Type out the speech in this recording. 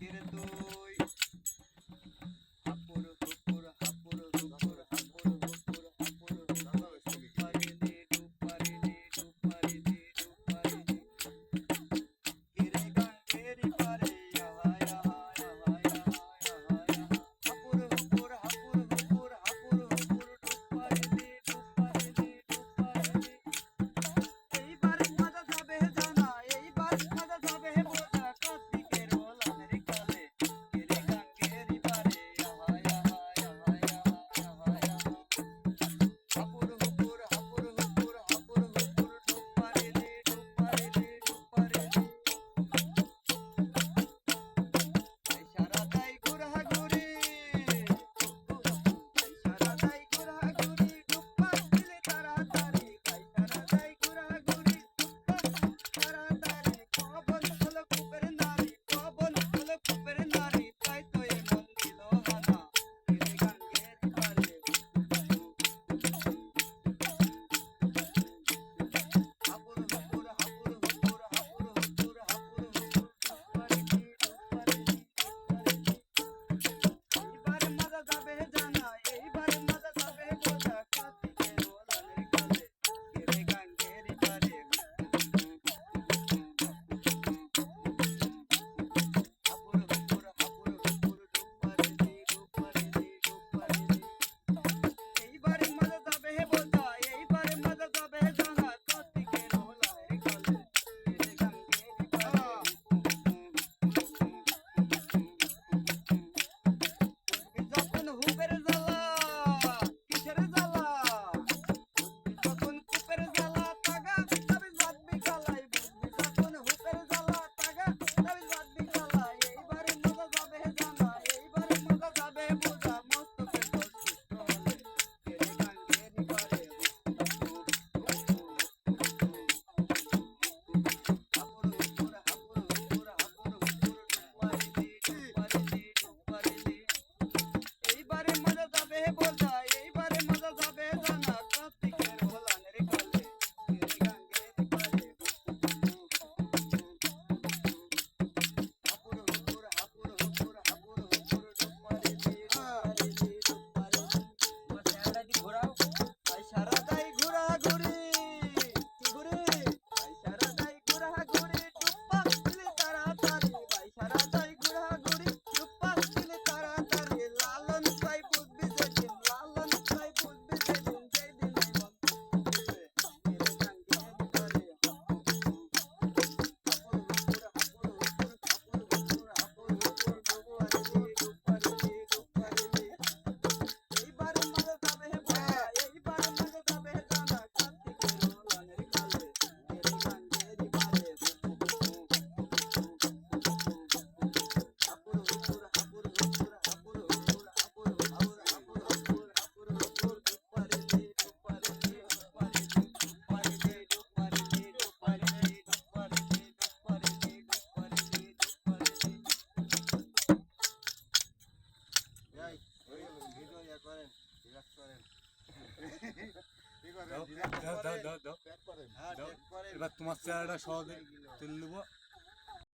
জাতির তুই হাপুর হুপুর হাপুর হুপুর হাপুর হুপুর হাপুর হুপুর ডুপারি দি ডুপারি দি ডুপারি দি ডুপারি দি কিরে গাঙ্গেরি পারে আহায় আহায় আহায় আহায় আহায় হাপুর হুপুর হাপুর হুপুর হাপুর হুপুর ডুপারি দি ডুপারি দি ডুপারি দি এইবার মজা যাবে জানা এইবার মজা যাবে বোঝা কার্তিকের ওলানের কালে কিরে গাঙ্গেরি পারে আহায় আহায় আহায় আহায় আহায় হাপুর হুপুর হাপুর হুপুর হাপুর হুপুর ডুপারি দি ডুপারি দি ডুপারি দি সারা দাই ঘুরাঘুরি সারা দাই ঘুরাঘুরি ডুপ্পা দিলে তাড়াতাড়ি সারা দাই ঘুরাঘুরি ডুপ্পা তাড়াতাড়ি পবন হলো কুপের নারী পবন হলো কুপের নারী তাই তো এমন দিল হানা কিরে গাঙ্গের পারে হাপুর হুপুর হাপুর হুপুর হাপুর হুপুর হাপুর হুপুর ডুপারি দি ডুপারি দি ডুপারি দি এইবার মজা যাবে জানা এইবার মজা যাবে বোঝা কার্তিকের ওলানের কালে কিরে গাঙ্গেরি পারে হাপুর হুপুর হাপুর হুপুর ডুপারি দি ডুপারি দি ডুপারি দি এইবার মজা যাবে বোঝা এইবার মজা যাবে জানা কার্তিকের ওলানের কালে কিরে গাঙ্গেরি পারে যখন হুবের জ্বালা কিসের জ্বালা যখন কুপের জ্বালা তাগা তবে বাদবি গালাই বুঝবি যখন হুবের জ্বালা তাগা তবে বাদবি গালাই এইবারে মজা যাবে জানা এইবারে মজা যাবে বোঝা মস্তকে জল সুস্থ হলে কিরে গাঙ্গেরি পারে হাপুর হুপুর হাপুর হুপুর হাপুর হুপুর ডুপারি দি ডুপারি দি ডুপারি দি এইবারে মজা যাবে বোঝা এইবারে মজা যাবে জানা কার্তিকের ওলানের কালে কিরে গাঙ্গেরি পারে হাপুর হুপুর হাপুর হুপুর হাপুর হুপুর ডুপারি দি ডুপারি দি ডুপারি দি সারা দাই ঘুরাঘুরি ঘুরি সারা দাই ঘুরাঘুরি ডুপ্পা দিলে তাড়াতাড়ি সারা দাই ঘুরাঘুরি ডুপ্পা দিলে তাড়াতাড়ি লালন চাই বুঝবি যেদিন লালন চাই বুঝবি যেদিন যেদিন এই মন বুঝবে কিরে গাঙ্গেরি পারে হাপুর হুপুর হাপুর হুপুর হাপুর হুপুর হাপুর হুপুর ডুপারি দি ডুপারি দি ডুপারি দি এইবার মজা যাবে বোঝা এইবার মজা যাবে জানা কার্তিকের ওলানের কালে কিরে গাঙ্গেরি পারে হাপুর হুপুর হাপুর হুপুর হাপুর হুপুর হাপুর হুপুর হাপুর হুপুর হাপুর হুপুর ডুপারি দি ডুপারি দি ডুপারি দি ডুপারি দি ডুপারি দি ডুপারি দি ডুপারি দি ডুপারি দি ডুপারি দি ডুপারি দি এই হয়ে গেল ভিডিও ইয়া করেন রিল্যাক্স করেন কি করেন দাও দাও দাও দাও প্যাক করেন হ্যাঁ ঠিক করে এবার তোমার চেহারাটা সহজে তুলে নেবো